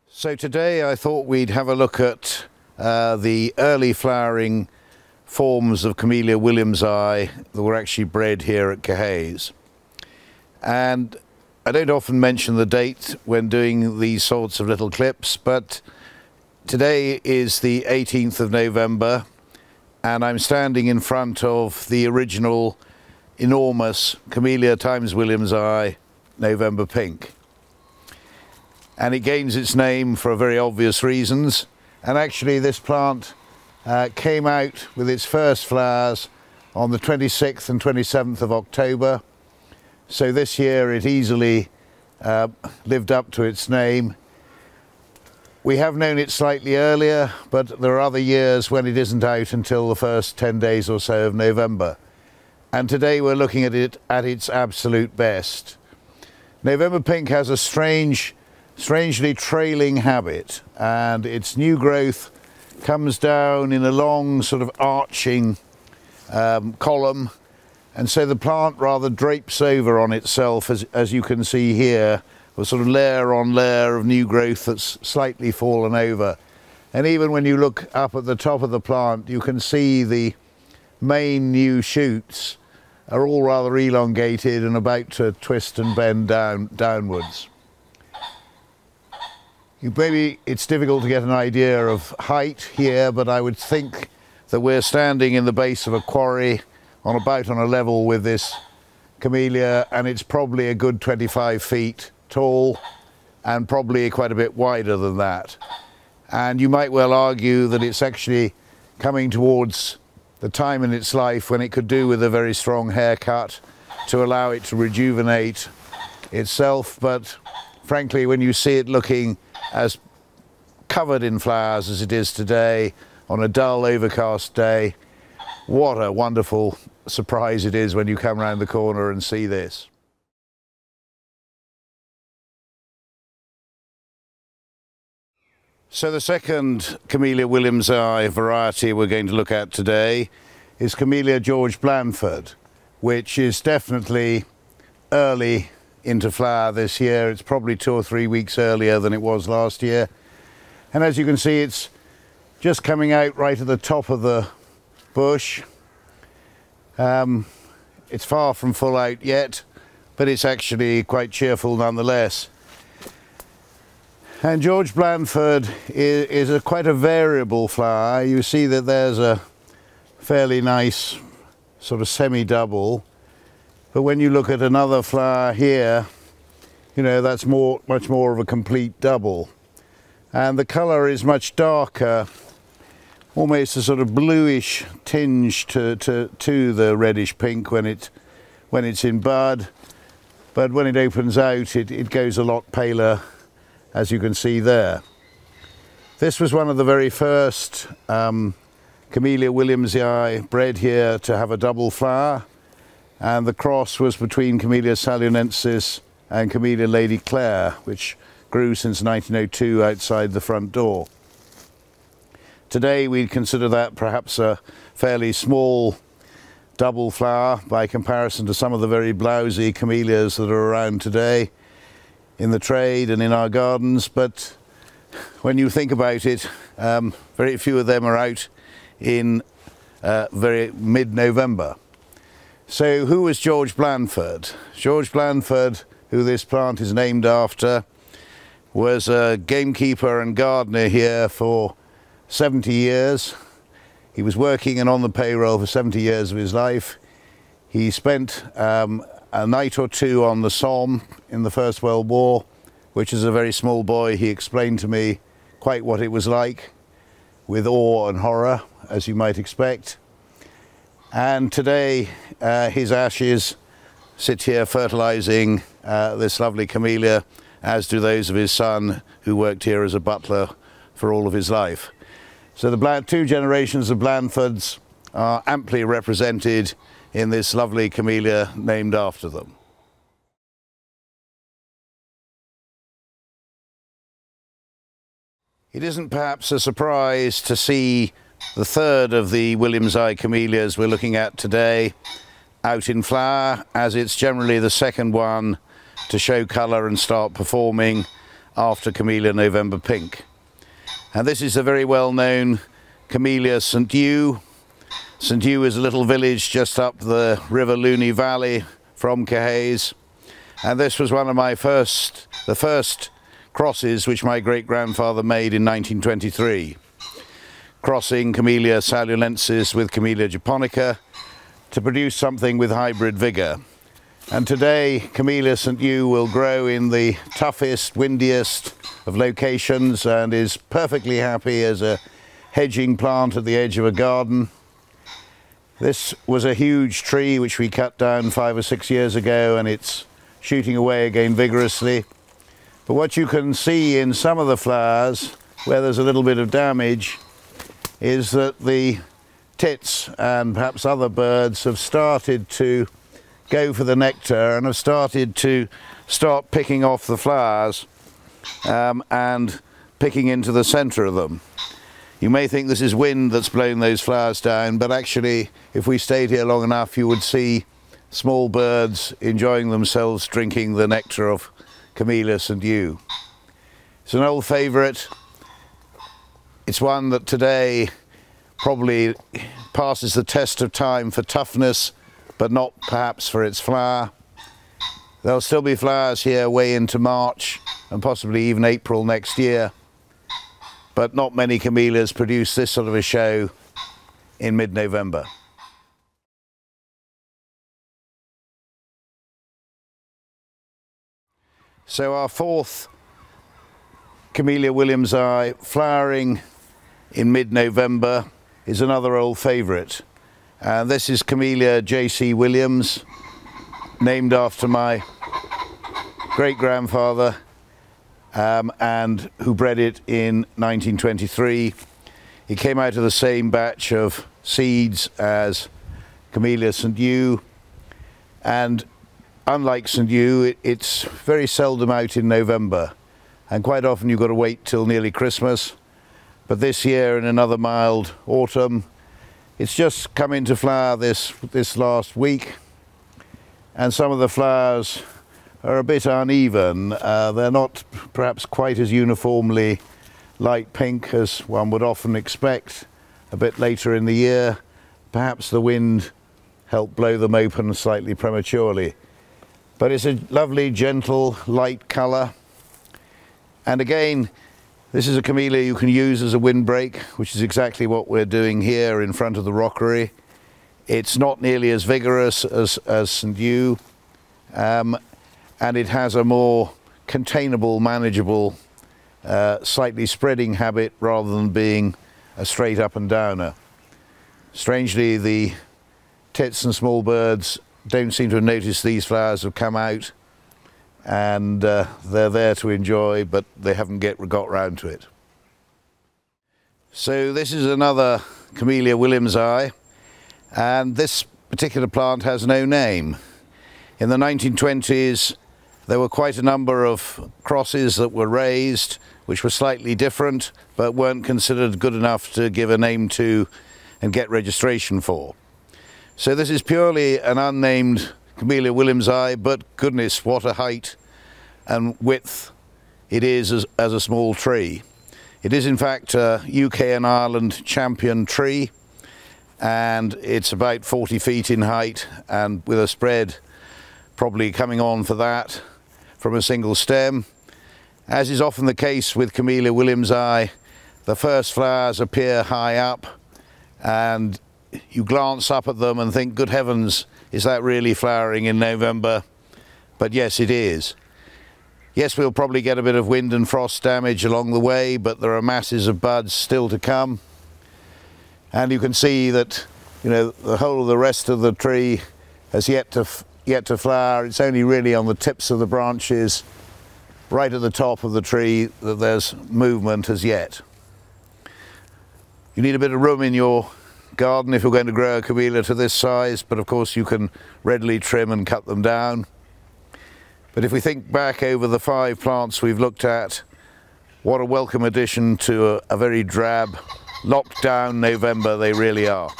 So today I thought we'd have a look at the early flowering forms of Camellia williamsii that were actually bred here at Camellias. And I don't often mention the date when doing these sorts of little clips, but today is the 18th of November and I'm standing in front of the original enormous Camellia times williamsii November pink. And it gains its name for very obvious reasons. And actually this plant came out with its first flowers on the 26th and 27th of October. So this year it easily lived up to its name. We have known it slightly earlier, but there are other years when it isn't out until the first 10 days or so of November. And today we're looking at it at its absolute best. November pink has a strangely trailing habit, and its new growth comes down in a long sort of arching column, and so the plant rather drapes over on itself, as you can see here, a sort of layer on layer of new growth that's slightly fallen over. And even when you look up at the top of the plant, you can see the main new shoots are all rather elongated and about to twist and bend downwards. Maybe it's difficult to get an idea of height here, but I would think that we're standing in the base of a quarry on a level with this camellia, and it's probably a good 25 feet tall and probably quite a bit wider than that. And you might well argue that it's actually coming towards the time in its life when it could do with a very strong haircut to allow it to rejuvenate itself. But frankly, when you see it looking as covered in flowers as it is today on a dull overcast day, what a wonderful surprise it is when you come round the corner and see this. So the second Camellia williamsii variety we're going to look at today is Camellia George Blandford, which is definitely early into flower this year. It's probably 2 or 3 weeks earlier than it was last year. And as you can see, it's just coming out right at the top of the bush. It's far from full out yet, but it's actually quite cheerful nonetheless. And George Blandford is quite a variable flower. You see that there's a fairly nice sort of semi-double. But when you look at another flower here, you know, that's much more of a complete double. And the colour is much darker, almost a sort of bluish tinge to the reddish pink when it's in bud. But when it opens out, it goes a lot paler, as you can see there. This was one of the very first Camellia williamsii bred here to have a double flower. And the cross was between Camellia salunensis and Camellia Lady Clare, which grew since 1902 outside the front door. Today we'd consider that perhaps a fairly small double flower by comparison to some of the very blousy camellias that are around today in the trade and in our gardens. But when you think about it, very few of them are out in very mid-November. So who was George Blandford? George Blandford, who this plant is named after, was a gamekeeper and gardener here for 70 years. He was working and on the payroll for 70 years of his life. He spent a night or two on the Somme in the First World War, which as a very small boy he explained to me quite what it was like, with awe and horror, as you might expect. And today his ashes sit here fertilizing this lovely camellia, as do those of his son, who worked here as a butler for all of his life. So the two generations of Blandfords are amply represented in this lovely camellia named after them. It isn't perhaps a surprise to see the third of the williamsii camellias we're looking at today out in flower, as it's generally the second one to show colour and start performing after Camellia November Pink. And this is a very well-known Camellia St Ewe. St Ewe is a little village just up the River Luni Valley from Camellias. And this was one of the first crosses which my great-grandfather made in 1923. Crossing Camellia salulensis with Camellia japonica to produce something with hybrid vigour. And today Camellia St Ewe will grow in the toughest, windiest of locations and is perfectly happy as a hedging plant at the edge of a garden. This was a huge tree which we cut down 5 or 6 years ago, and it's shooting away again vigorously. But what you can see in some of the flowers where there's a little bit of damage is that the tits and perhaps other birds have started to go for the nectar and have started to start picking off the flowers and picking into the centre of them. You may think this is wind that's blowing those flowers down, but actually if we stayed here long enough you would see small birds enjoying themselves drinking the nectar of Camellia St Ewe. It's an old favourite. It's one that today probably passes the test of time for toughness, but not perhaps for its flower. There'll still be flowers here way into March and possibly even April next year, but not many camellias produce this sort of a show in mid-November. So our fourth Camellia williamsii, flowering in mid-November, is another old favourite. And this is Camellia J.C. Williams, named after my great-grandfather, and who bred it in 1923. It came out of the same batch of seeds as Camellia St Ewe, and unlike St Ewe, it's very seldom out in November, and quite often you've got to wait till nearly Christmas. But this year, in another mild autumn, it's just come into flower this last week, and some of the flowers are a bit uneven. They're not perhaps quite as uniformly light pink as one would often expect a bit later in the year. Perhaps the wind helped blow them open slightly prematurely. But it's a lovely, gentle, light colour. And again, this is a camellia you can use as a windbreak, which is exactly what we're doing here in front of the rockery. It's not nearly as vigorous as St Ewe, and it has a more containable, manageable, slightly spreading habit rather than being a straight up and downer. Strangely, the tits and small birds don't seem to have noticed these flowers have come out, and they're there to enjoy, but they haven't got round to it. So this is another Camellia williamsii, and this particular plant has no name. In the 1920s there were quite a number of crosses that were raised which were slightly different but weren't considered good enough to give a name to and get registration for. So this is purely an unnamed Camellia williamsii, but goodness, what a height and width it is as a small tree. It is in fact a UK and Ireland champion tree, and it's about 40 feet in height and with a spread probably coming on for that from a single stem. As is often the case with Camellia williamsii, the first flowers appear high up and you glance up at them and think, good heavens, is that really flowering in November? But yes, it is. Yes, we'll probably get a bit of wind and frost damage along the way, but there are masses of buds still to come. And you can see that, you know, the whole of the rest of the tree has yet to flower. It's only really on the tips of the branches, right at the top of the tree, that there's movement as yet. You need a bit of room in your garden if you're going to grow a camellia to this size, but of course you can readily trim and cut them down. But if we think back over the 5 plants we've looked at, what a welcome addition to a very drab, locked down November they really are.